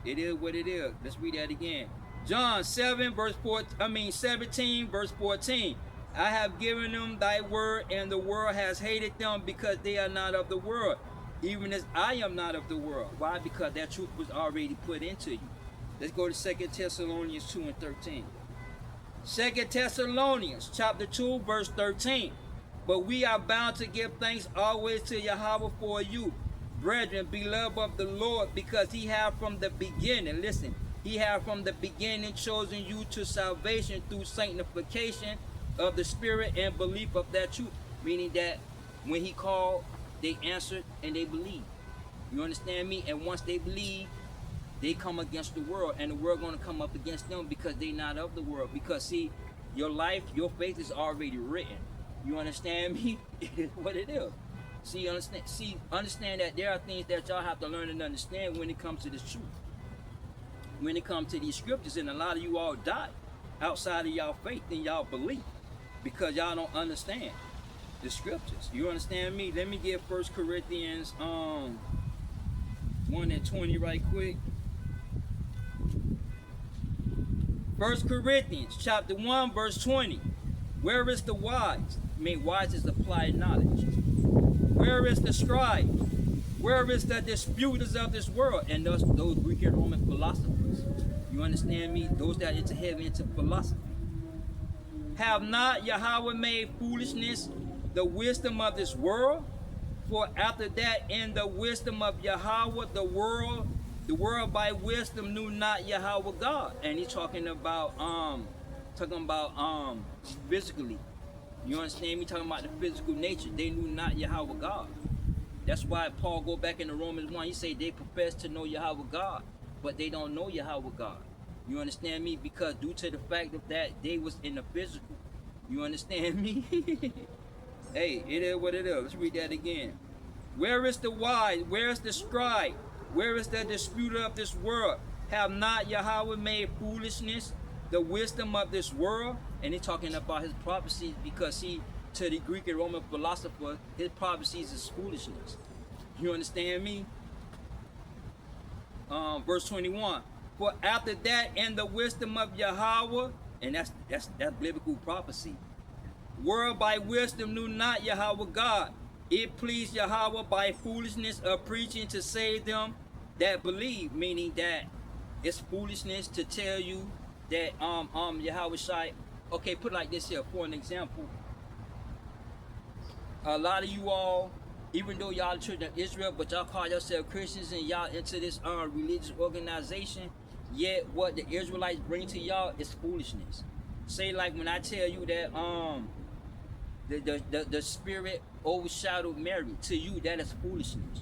It is what it is. Let's read that again. John 17, verse 14. I have given them thy word, and the world has hated them, because they are not of the world, even as I am not of the world. Why? Because that truth was already put into you. Let's go to 2 Thessalonians 2 and 13. 2 Thessalonians chapter 2, verse 13. But we are bound to give thanks always to Yahweh for you, brethren, beloved of the Lord, because he have from the beginning, listen, he have from the beginning chosen you to salvation through sanctification of the Spirit and belief of that truth. Meaning that when he called, they answered and they believed. You understand me? And once they believe, they come against the world, and the world going to come up against them, because they not of the world. Because see, your life, your faith is already written. You understand me? It is what it is. Understand that there are things that y'all have to learn and understand when it comes to this truth. When it comes to these scriptures, and a lot of you all die outside of y'all faith and y'all belief, because y'all don't understand the scriptures. You understand me? Let me get 1 Corinthians 1 and 20 right quick. 1 Corinthians chapter 1, verse 20. Where is the wise? I mean, wise is applied knowledge. Where is the scribe? Where is the disputers of this world? And those Greek and Roman philosophers. You understand me? Those that enter heavy into philosophy. Have not Yahweh made foolishness the wisdom of this world? For after that, in the wisdom of Yahweh, the world by wisdom knew not Yahweh God. And he's talking about physically. You understand me? Talking about the physical nature. They knew not Yahweh God. That's why Paul go back into Romans 1. He say they profess to know Yahweh God, but they don't know Yahweh God. You understand me? Because due to the fact of that, they was in the physical. You understand me? Hey, it is what it is. Let's read that again. Where is the wise? Where is the scribe? Where is the disputer of this world? Have not Yahweh made foolishness the wisdom of this world? And he's talking about his prophecies, because to the Greek and Roman philosopher, his prophecies is foolishness. You understand me? Verse 21. For after that, in the wisdom of Yahweh, and that's biblical prophecy. World by wisdom knew not Yahweh God. It pleased Yahweh by foolishness of preaching to save them that believe. Meaning that it's foolishness to tell you that Yahweh Shai. Okay, put it like this here for an example. A lot of you all, even though y'all the children of Israel, but y'all call yourself Christians and y'all into this religious organization, yet what the Israelites bring to y'all is foolishness. Say like when I tell you that The spirit overshadowed Mary. To you, that is foolishness.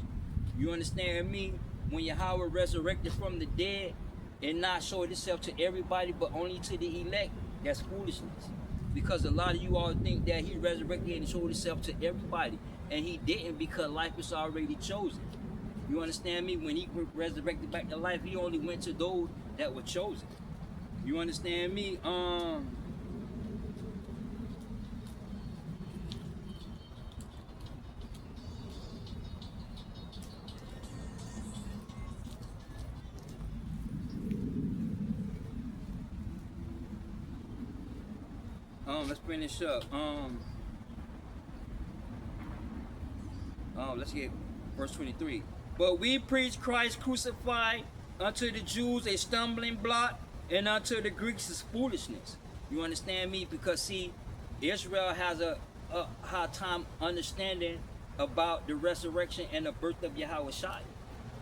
You understand me? When Yahweh resurrected from the dead and not showed itself to everybody but only to the elect, that's foolishness. Because a lot of you all think that he resurrected and showed himself to everybody. And he didn't, because life is already chosen. You understand me? When he resurrected back to life, he only went to those that were chosen. You understand me? Let's finish up. Let's get verse 23. But we preach Christ crucified, unto the Jews a stumbling block, and unto the Greeks is foolishness. You understand me? Because see, Israel has a hard time understanding about the resurrection and the birth of Yahweh Shai.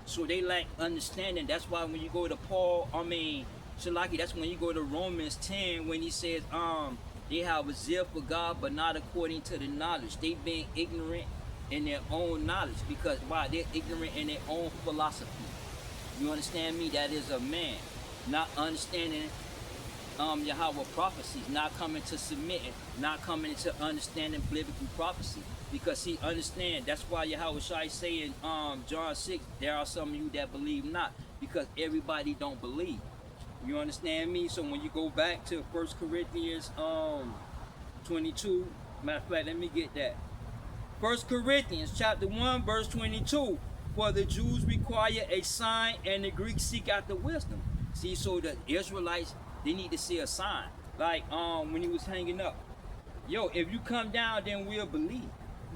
So they lack understanding. That's why when you go to Shalaki, that's when you go to Romans 10, when he says, they have a zeal for God, but not according to the knowledge. They being ignorant in their own knowledge, because why? They're ignorant in their own philosophy. You understand me? That is a man not understanding Yahweh prophecies, not coming to submit, not coming to understanding biblical prophecy. Because he understand, that's why Yahweh Shai say in John 6, there are some of you that believe not, because everybody don't believe. You understand me? So when you go back to 1 Corinthians 22, matter of fact, let me get that. 1 Corinthians chapter 1, verse 22. For the Jews require a sign, and the Greeks seek after wisdom. See, so the Israelites, they need to see a sign. Like when he was hanging up. Yo, if you come down, then we'll believe.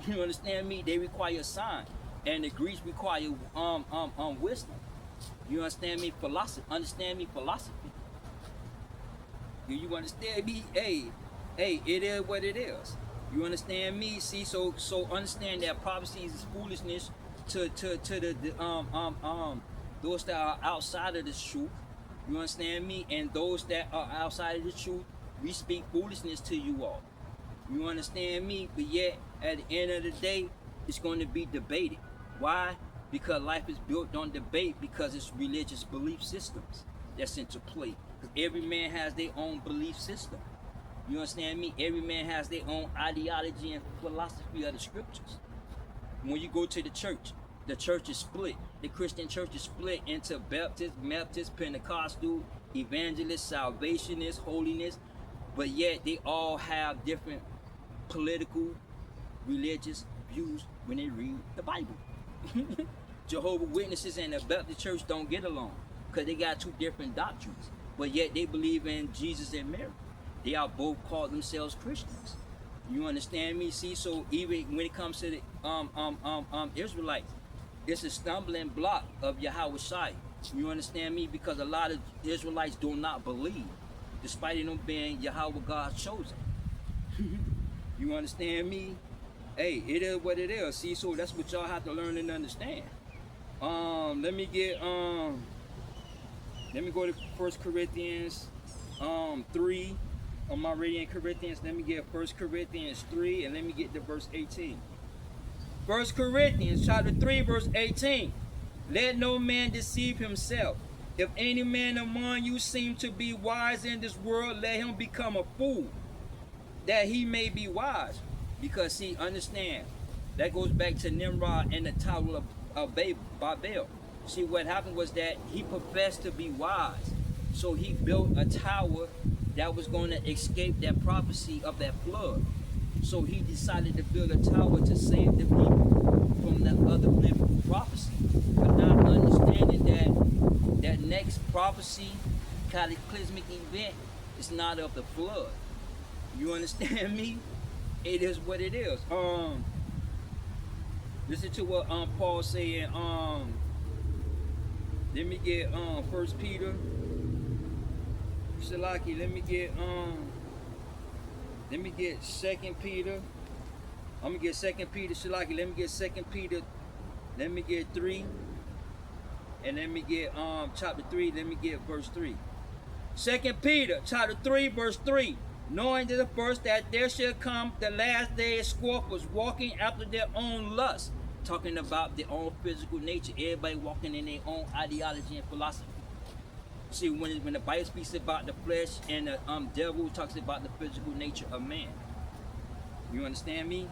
You understand me? They require a sign. And the Greeks require wisdom. You understand me? Philosophy. Understand me? Philosophy. Do you understand me? Hey, it is what it is. You understand me? See, so understand that prophecies is foolishness to those that are outside of the truth. You understand me? And those that are outside of the truth, we speak foolishness to you all. You understand me? But yet, at the end of the day, it's going to be debated. Why? Because life is built on debate, because it's religious belief systems that's into play. Because every man has their own belief system. You understand me? Every man has their own ideology and philosophy of the scriptures. When you go to the church is split. The Christian church is split into Baptist, Methodist, Pentecostal, Evangelist, Salvationist, Holiness. But yet they all have different political, religious views when they read the Bible. Jehovah's Witnesses and the Baptist church don't get along because they got two different doctrines. But yet they believe in Jesus and Mary. They are both called themselves Christians. You understand me? See, so even when it comes to the Israelites, it's a stumbling block of Yahweh Shai. You understand me? Because a lot of Israelites do not believe, despite them being Yahweh God's chosen. You understand me? Hey, it is what it is. See, so that's what y'all have to learn and understand. Let me go to 1 Corinthians 3. On my reading in Corinthians, let me get 1 Corinthians 3 and let me get to verse 18. 1 Corinthians chapter 3, verse 18. Let no man deceive himself. If any man among you seem to be wise in this world, let him become a fool, that he may be wise. Because see, understand, that goes back to Nimrod and the Tower of Babel. See, what happened was that he professed to be wise. So he built a tower that was going to escape that prophecy of that flood. So he decided to build a tower to save the people from that other biblical prophecy. But not understanding that next prophecy, cataclysmic event, is not of the flood. You understand me? It is what it is. Listen to what Paul saying. Let me get 1 Peter. Shalaki, let me get 2 Peter. I'm gonna get 2 Peter, Shalaki, let me get 2 Peter, let me get 3, and let me get chapter 3, let me get verse 3. 2 Peter chapter 3, verse 3. knowing to the first that there should come the last day of scorpions walking after their own lust, talking about their own physical nature, everybody walking in their own ideology and philosophy. See, when the Bible speaks about the flesh and the devil talks about the physical nature of man. You understand me?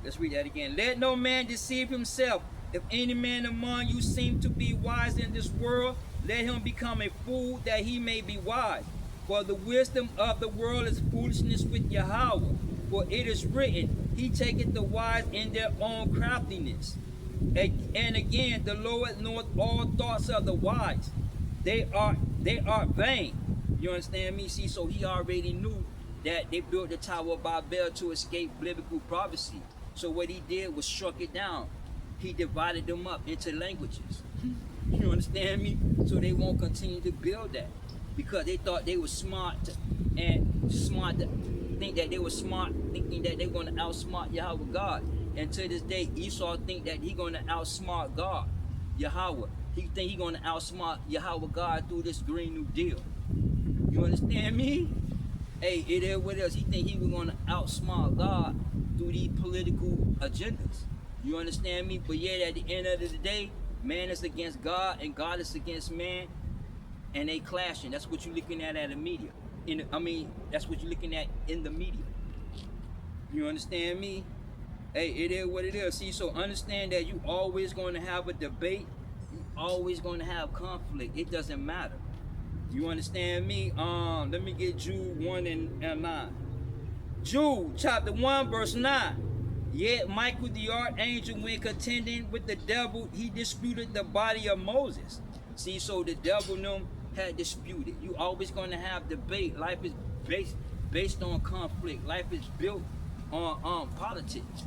Let's read that again. Let no man deceive himself. If any man among you seem to be wise in this world, let him become a fool that he may be wise. For the wisdom of the world is foolishness with Yahweh. For it is written, he taketh the wise in their own craftiness. And again, the Lord knoweth all thoughts of the wise. They are vain. You understand me? See, so he already knew that they built the Tower of Babel to escape biblical prophecy. So what he did was struck it down. He divided them up into languages. You understand me? So they won't continue to build that. Because they thought they were smart to think that they were smart, thinking that they were going to outsmart Yahweh God. And to this day, Esau think that he's going to outsmart God, Yahweh. He think he's going to outsmart Yahweh God through this Green New Deal. You understand me? Hey, it is what else. He think he was going to outsmart God through these political agendas. You understand me? But yet at the end of the day, man is against God and God is against man. And they clashing. That's what you're looking at the media. That's what you're looking at in the media. You understand me? Hey, it is what it is. See, so understand that you always going to have a debate. You always going to have conflict. It doesn't matter. You understand me? Let me get Jude 1 and 9. Jude chapter 1 verse 9. Yet Michael the archangel, when contending with the devil, he disputed the body of Moses. See, so the devil and them had disputed. You always going to have debate. Life is based on conflict. Life is built on politics.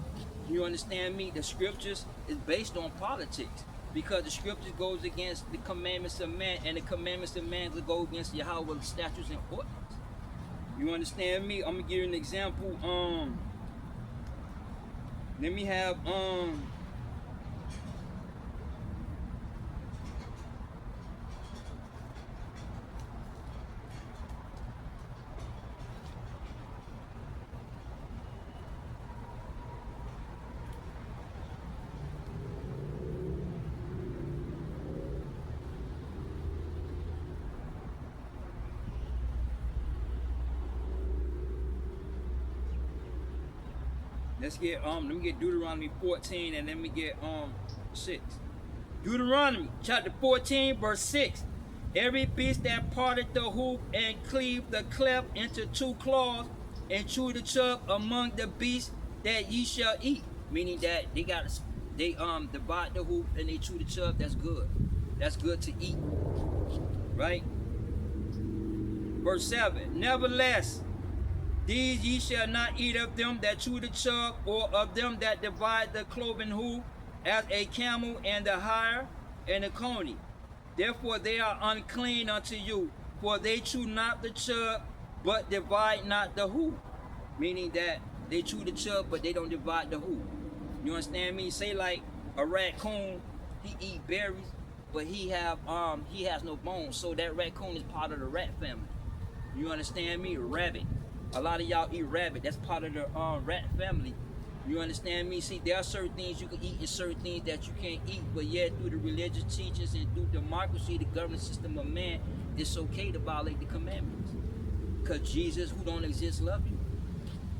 You understand me? The scriptures is based on politics. Because the scriptures goes against the commandments of man, and the commandments of man will go against Yahweh's statutes and ordinances. You understand me? I'm gonna give you an example. Let me have let me get Deuteronomy 14 and let me get 6. Deuteronomy chapter 14 verse 6. Every beast that parted the hoof and cleaved the cleft into two claws and chewed the chub among the beasts that ye shall eat. Meaning that they divide the hoof and they chew the chub. That's good. That's good to eat. Right? Verse 7. Nevertheless, these ye shall not eat of them that chew the chub, or of them that divide the cloven hoof, as a camel and the hare and the coney. Therefore they are unclean unto you, for they chew not the chub, but divide not the hoof. Meaning that they chew the chub, but they don't divide the hoof. You understand me? Say like a raccoon, he eat berries, but he has no bones. So that raccoon is part of the rat family. You understand me? Rabbit. A lot of y'all eat rabbit. That's part of the rat family. You understand me? See, there are certain things you can eat and certain things that you can't eat. But yet, through the religious teachings and through democracy, the governance system of man, it's okay to violate the commandments. Because Jesus, who don't exist, love you.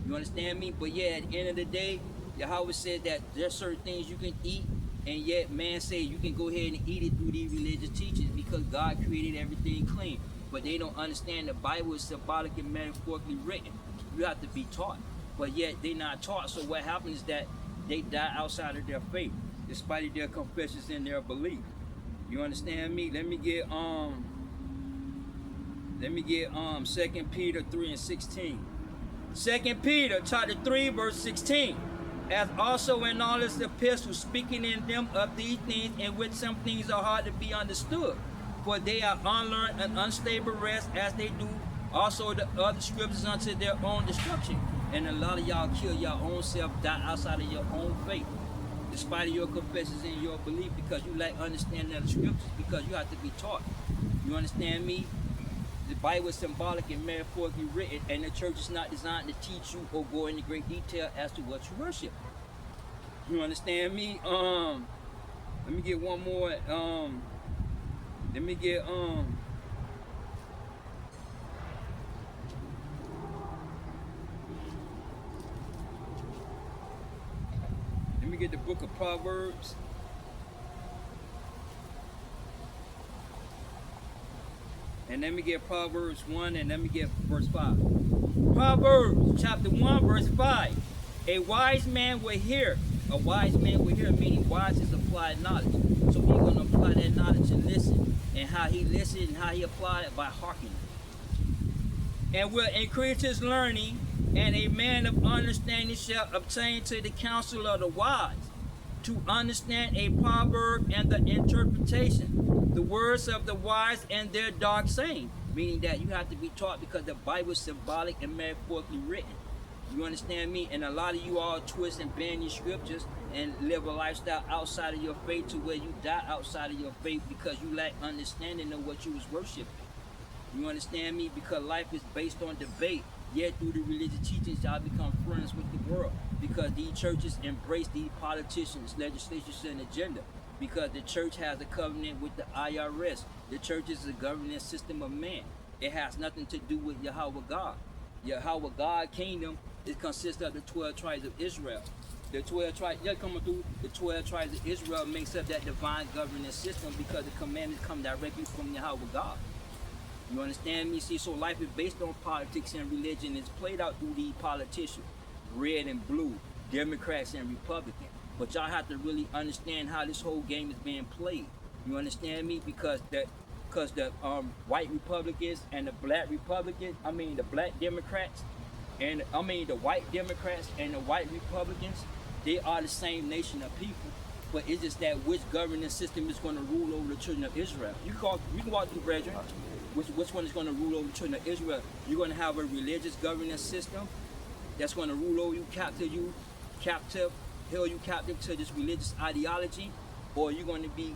You understand me? But yeah, at the end of the day, Yahweh said that there are certain things you can eat, and yet man say you can go ahead and eat it through these religious teachings because God created everything clean. But they don't understand the Bible is symbolic and metaphorically written. You have to be taught. But yet they're not taught. So what happens is that they die outside of their faith, despite their confessions and their belief. You understand me? Let me get 2 Peter 3 and 16. 2 Peter chapter 3 verse 16. As also in all his epistles, speaking in them of these things, in which some things are hard to be understood. For they are unlearned and unstable rest, as they do also the other scriptures unto their own destruction. And a lot of y'all kill your own self, die outside of your own faith, despite of your confessions and your belief, because you lack understanding of the scriptures, because you have to be taught. You understand me? The Bible is symbolic and metaphorically written, and the church is not designed to teach you or go into great detail as to what you worship. You understand me? Let me get one more. Let me get Let me get the book of Proverbs. And let me get Proverbs 1 and let me get verse 5. Proverbs chapter 1 verse 5. A wise man will hear. A wise man will hear, meaning wise is applied knowledge. So he's going to apply that knowledge and listen. And how he listened and how he applied it by hearkening. And will increase his learning, and a man of understanding shall obtain to the counsel of the wise, to understand a proverb and the interpretation, the words of the wise and their dark saying. Meaning that you have to be taught because the Bible is symbolic and metaphorically written. You understand me? And a lot of you all twist and bend your scriptures and live a lifestyle outside of your faith to where you die outside of your faith because you lack understanding of what you was worshiping. You understand me? Because life is based on debate. Yet through the religious teachings, y'all become friends with the world. Because these churches embrace these politicians, legislatures, and agenda. Because the church has a covenant with the IRS. The church is a governing system of man. It has nothing to do with Yahweh God. Yahweh God kingdom, it consists of the 12 tribes of Israel. The 12 tribes, the 12 tribes of Israel makes up that divine governing system because the commandments come directly from Yahweh God. You understand me? See, so life is based on politics and religion. It's played out through these politicians, red and blue, Democrats and Republicans. But y'all have to really understand how this whole game is being played. You understand me? Because the white Republicans and the black Republicans, the black Democrats, and the white Democrats and the white Republicans, they are the same nation of people. But it's just that which governing system is going to rule over the children of Israel. You can walk through, brethren. Which one is going to rule over the children of Israel? You're going to have a religious governing system that's going to rule over you, held you captive to this religious ideology, or you're going to be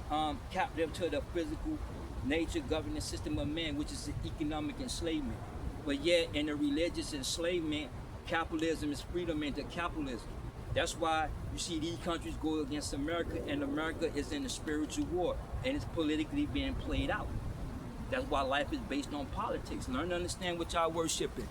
captive to the physical nature governing system of man, which is economic enslavement. But yet, in the religious enslavement, capitalism is freedom into capitalism. That's why you see these countries go against America, and America is in a spiritual war, and it's politically being played out. That's why life is based on politics. Learn to understand what y'all worshiping.